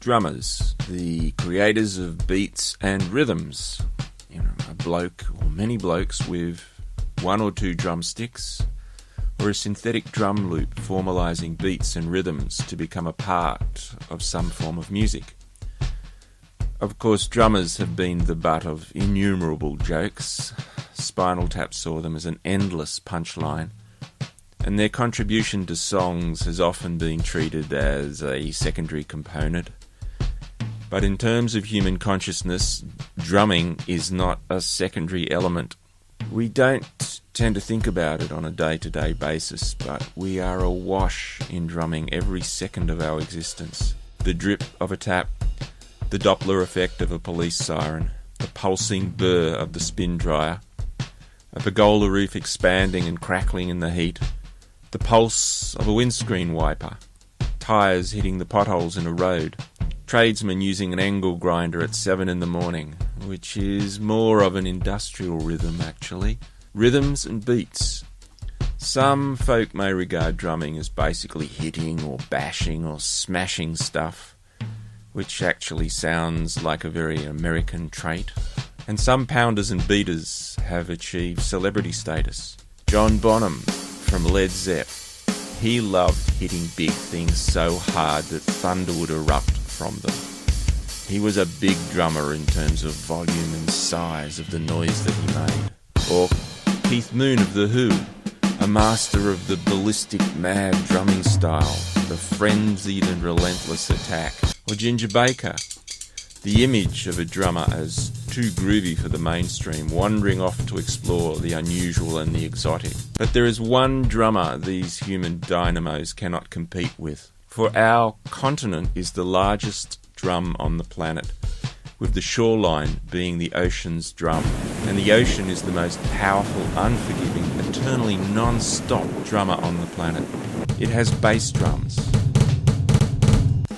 Drummers, the creators of beats and rhythms. A bloke or many blokes with one or two drumsticks, or a synthetic drum loop formalising beats and rhythms to become a part of some form of music. Of course, drummers have been the butt of innumerable jokes. Spinal Tap saw them as an endless punchline, and their contribution to songs has often been treated as a secondary component. But in terms of human consciousness, drumming is not a secondary element. We don't tend to think about it on a day-to-day basis, but we are awash in drumming every second of our existence. The drip of a tap, the Doppler effect of a police siren, the pulsing burr of the spin dryer, a pergola roof expanding and crackling in the heat, the pulse of a windscreen wiper, tyres hitting the potholes in a road, tradesmen using an angle grinder at 7 in the morning, which is more of an industrial rhythm actually. Rhythms and beats. Some folk may regard drumming as basically hitting or bashing or smashing stuff, which actually sounds like a very American trait. And some pounders and beaters have achieved celebrity status. John Bonham from Led Zepp. He loved hitting big things so hard that thunder would erupt from them. He was a big drummer in terms of volume and size of the noise that he made. Or Keith Moon of The Who, a master of the ballistic mad drumming style, the frenzied and relentless attack. Or Ginger Baker, the image of a drummer as too groovy for the mainstream, wandering off to explore the unusual and the exotic. But there is one drummer these human dynamos cannot compete with. For our continent is the largest drum on the planet, with the shoreline being the ocean's drum. And the ocean is the most powerful, unforgiving, eternally non-stop drummer on the planet. It has bass drums.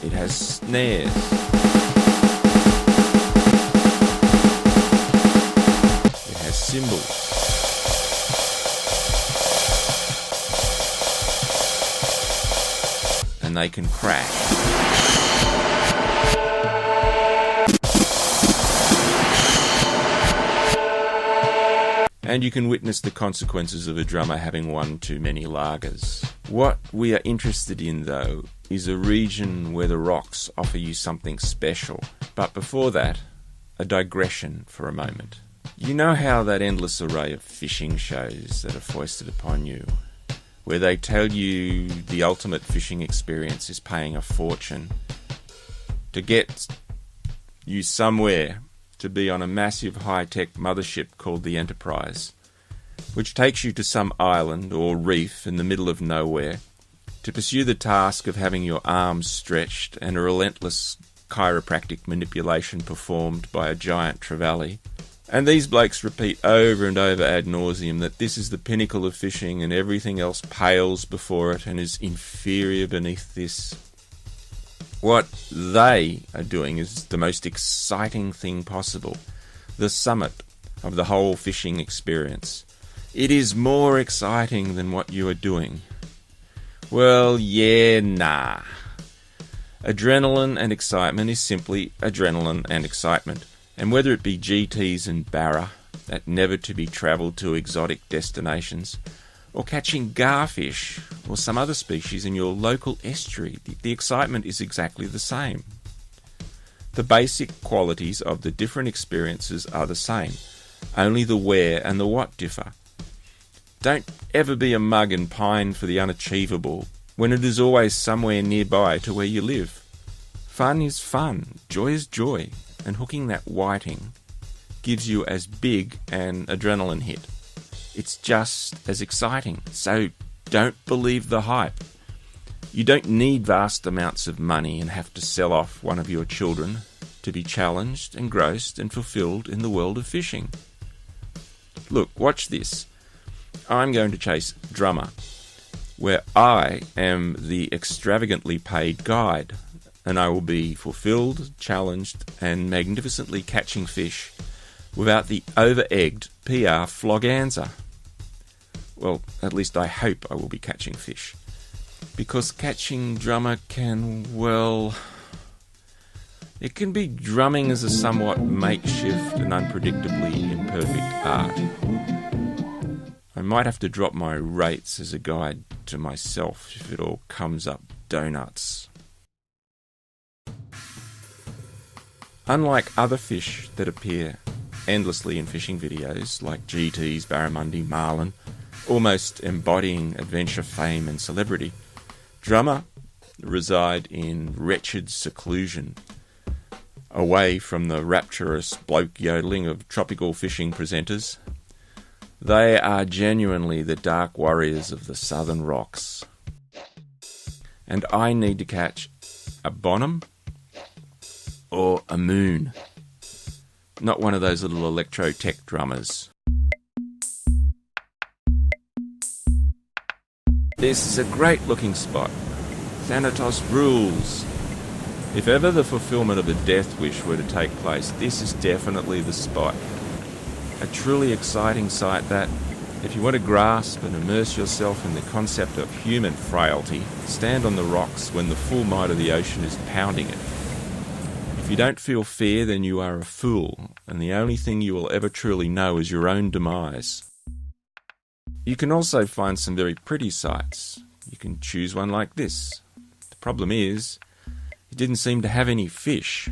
It has snares. It has cymbals. And they can crash. And you can witness the consequences of a drummer having one too many lagers. What we are interested in, though, is a region where the rocks offer you something special. But before that, a digression for a moment. You know how that endless array of fishing shows that are foisted upon you, where they tell you the ultimate fishing experience is paying a fortune to get you somewhere to be on a massive high-tech mothership called the Enterprise, which takes you to some island or reef in the middle of nowhere to pursue the task of having your arms stretched and a relentless chiropractic manipulation performed by a giant trevally. And these blokes repeat over and over ad nauseum that this is the pinnacle of fishing and everything else pales before it and is inferior beneath this. What they are doing is the most exciting thing possible, the summit of the whole fishing experience. It is more exciting than what you are doing. Well, yeah, nah. Adrenaline and excitement is simply adrenaline and excitement. And whether it be GTs and Barra at never-to-be-travelled-to exotic destinations, or catching garfish or some other species in your local estuary, the excitement is exactly the same. The basic qualities of the different experiences are the same, only the where and the what differ. Don't ever be a mug and pine for the unachievable when it is always somewhere nearby to where you live. Fun is fun, joy is joy, and hooking that whiting gives you as big an adrenaline hit. It's just as exciting, so don't believe the hype. You don't need vast amounts of money and have to sell off one of your children to be challenged, engrossed and fulfilled in the world of fishing. Look, watch this. I'm going to chase drummer, where I am the extravagantly paid guide, and I will be fulfilled, challenged and magnificently catching fish without the over-egged PR floganza. Well, at least I hope I will be catching fish. Because catching drummer can, well, It can be drumming as a somewhat makeshift and unpredictably imperfect art. I might have to drop my rates as a guide to myself if it all comes up donuts. Unlike other fish that appear endlessly in fishing videos like GTs, barramundi, marlin, almost embodying adventure, fame and celebrity, drummer reside in wretched seclusion, away from the rapturous bloke yodeling of tropical fishing presenters. They are genuinely the dark warriors of the southern rocks. And I need to catch a bonham or a moon, not one of those little electro-tech drummers. This is a great looking spot. Thanatos rules. If ever the fulfillment of a death wish were to take place, this is definitely the spot. A truly exciting sight that, if you want to grasp and immerse yourself in the concept of human frailty, stand on the rocks when the full might of the ocean is pounding it. If you don't feel fear, then you are a fool, and the only thing you will ever truly know is your own demise. You can also find some very pretty sights. You can choose one like this. The problem is, it didn't seem to have any fish.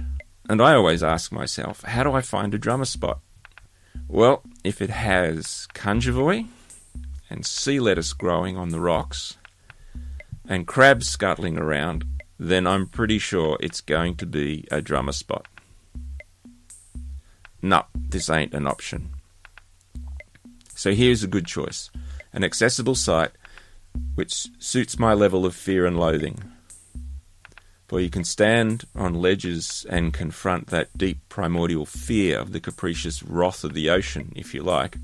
And I always ask myself, how do I find a drummer spot? Well, if it has conjavoy and sea lettuce growing on the rocks and crabs scuttling around, then I'm pretty sure it's going to be a drummer spot. No, this ain't an option. So here's a good choice. An accessible site which suits my level of fear and loathing. For you can stand on ledges and confront that deep primordial fear of the capricious wrath of the ocean, if you like.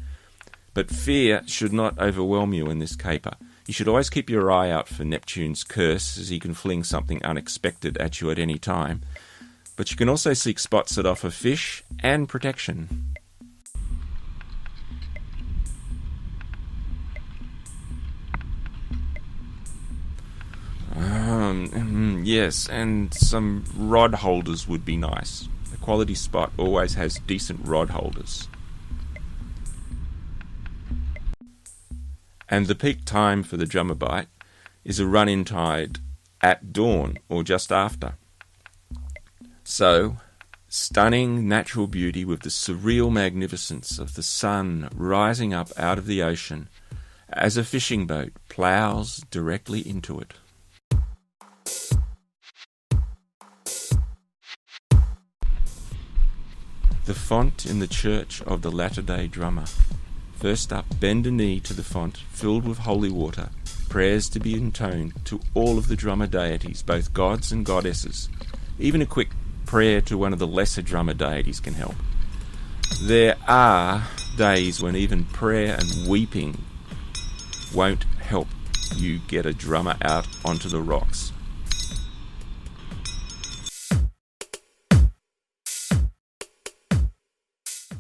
But fear should not overwhelm you in this caper. You should always keep your eye out for Neptune's curse, as he can fling something unexpected at you at any time. But you can also seek spots that offer fish and protection. Yes, and some rod holders would be nice. A quality spot always has decent rod holders. And the peak time for the drummer bite is a run-in tide at dawn or just after. So, stunning natural beauty with the surreal magnificence of the sun rising up out of the ocean as a fishing boat ploughs directly into it. The font in the church of the Latter-day Drummer. First up, bend a knee to the font filled with holy water, prayers to be intoned to all of the drummer deities, both gods and goddesses. Even a quick prayer to one of the lesser drummer deities can help. There are days when even prayer and weeping won't help you get a drummer out onto the rocks.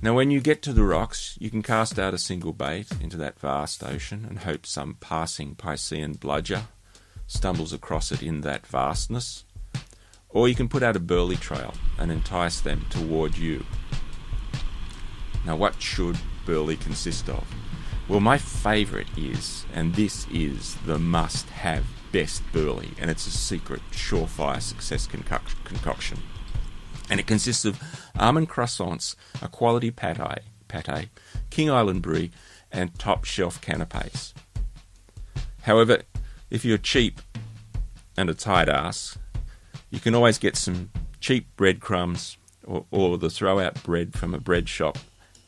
Now when you get to the rocks, you can cast out a single bait into that vast ocean and hope some passing Piscean bludger stumbles across it in that vastness. Or you can put out a burley trail and entice them toward you. Now what should burley consist of? Well, my favourite is, and this is the must-have best burley, and it's a secret, surefire success concoction. And it consists of almond croissants, a quality pate, King Island brie, and top shelf canapes. However, if you're cheap and a tight ass, you can always get some cheap breadcrumbs or the throw-out bread from a bread shop.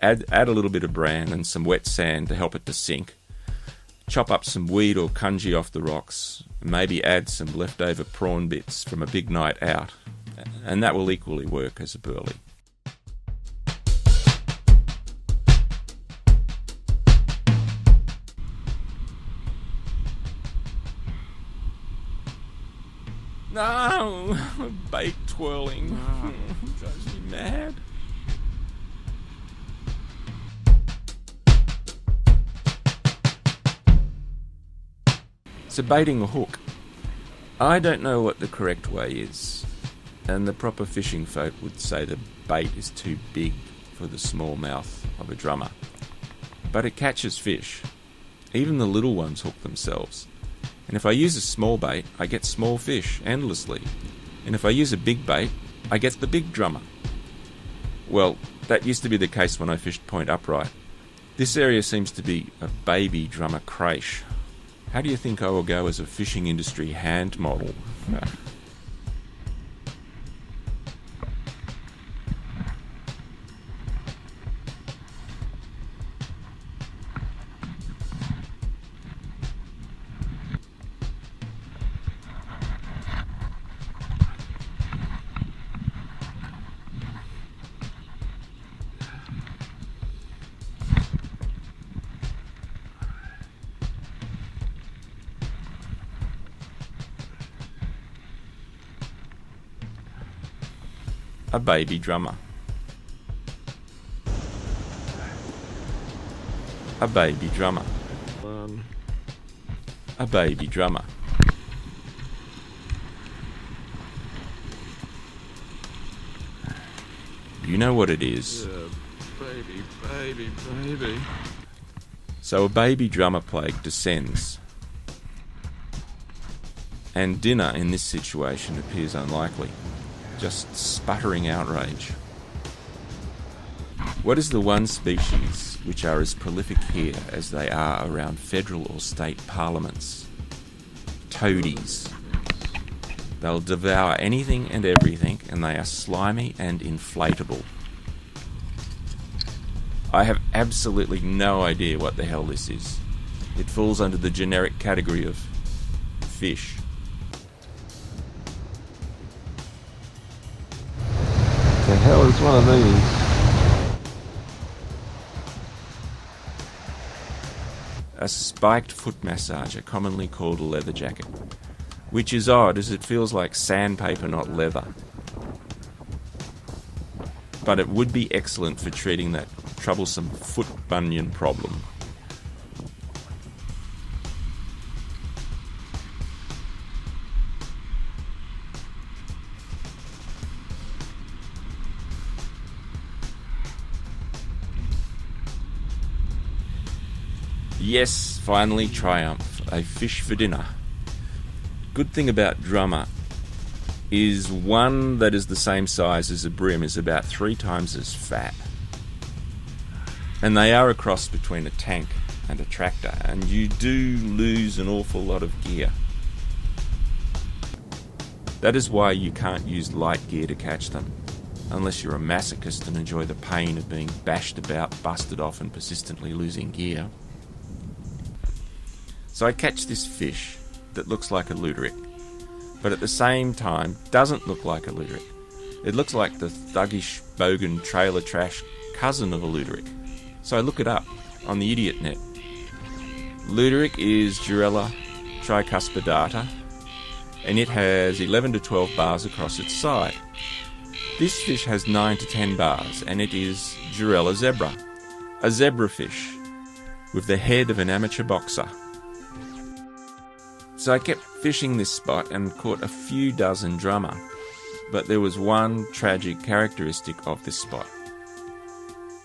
Add a little bit of bran and some wet sand to help it to sink. Chop up some weed or congee off the rocks, and maybe add some leftover prawn bits from a big night out, and that will equally work as a burley. No, bait twirling. Drives me mad. So baiting a hook. I don't know what the correct way is. and the proper fishing folk would say the bait is too big for the small mouth of a drummer. But it catches fish. Even the little ones hook themselves. And if I use a small bait, I get small fish endlessly. And if I use a big bait, I get the big drummer. Well, that used to be the case when I fished Point Upright. This area seems to be a baby drummer creche. How do you think I will go as a fishing industry hand model? A baby drummer. A baby drummer. A baby drummer. You know what it is. Baby. So a baby drummer plague descends. And dinner in this situation appears unlikely. Just sputtering outrage. What is the one species which are as prolific here as they are around federal or state parliaments? Toadies. They'll devour anything and everything, and they are slimy and inflatable. I have absolutely no idea what the hell this is. It falls under the generic category of fish. The hell is one of these? A spiked foot massager, commonly called a leather jacket, which is odd as it feels like sandpaper, not leather. But it would be excellent for treating that troublesome foot bunion problem. Yes, finally triumph. A fish for dinner. Good thing about drummer is one that is the same size as a bream is about 3 times as fat. And they are a cross between a tank and a tractor, and you do lose an awful lot of gear. That is why you can't use light gear to catch them, unless you're a masochist and enjoy the pain of being bashed about, busted off and persistently losing gear. So I catch this fish that looks like a luderick, but at the same time doesn't look like a luderick. It looks like the thuggish, bogan, trailer trash cousin of a luderick. So I look it up on the idiot net. Luderick is Durella tricuspidata, and it has 11 to 12 bars across its side. This fish has 9 to 10 bars, and it is Durella zebra, a zebra fish with the head of an amateur boxer. So I kept fishing this spot and caught a few dozen drummer, but there was one tragic characteristic of this spot.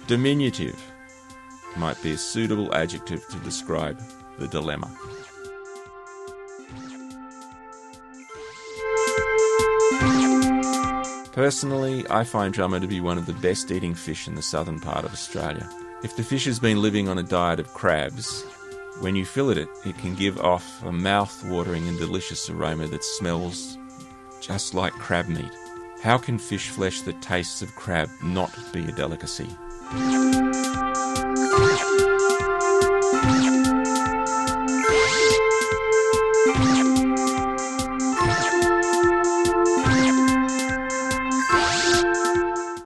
Diminutive might be a suitable adjective to describe the dilemma. Personally, I find drummer to be one of the best eating fish in the southern part of Australia. If the fish has been living on a diet of crabs, when you fillet it, it can give off a mouth-watering and delicious aroma that smells just like crab meat. How can fish flesh that tastes of crab not be a delicacy?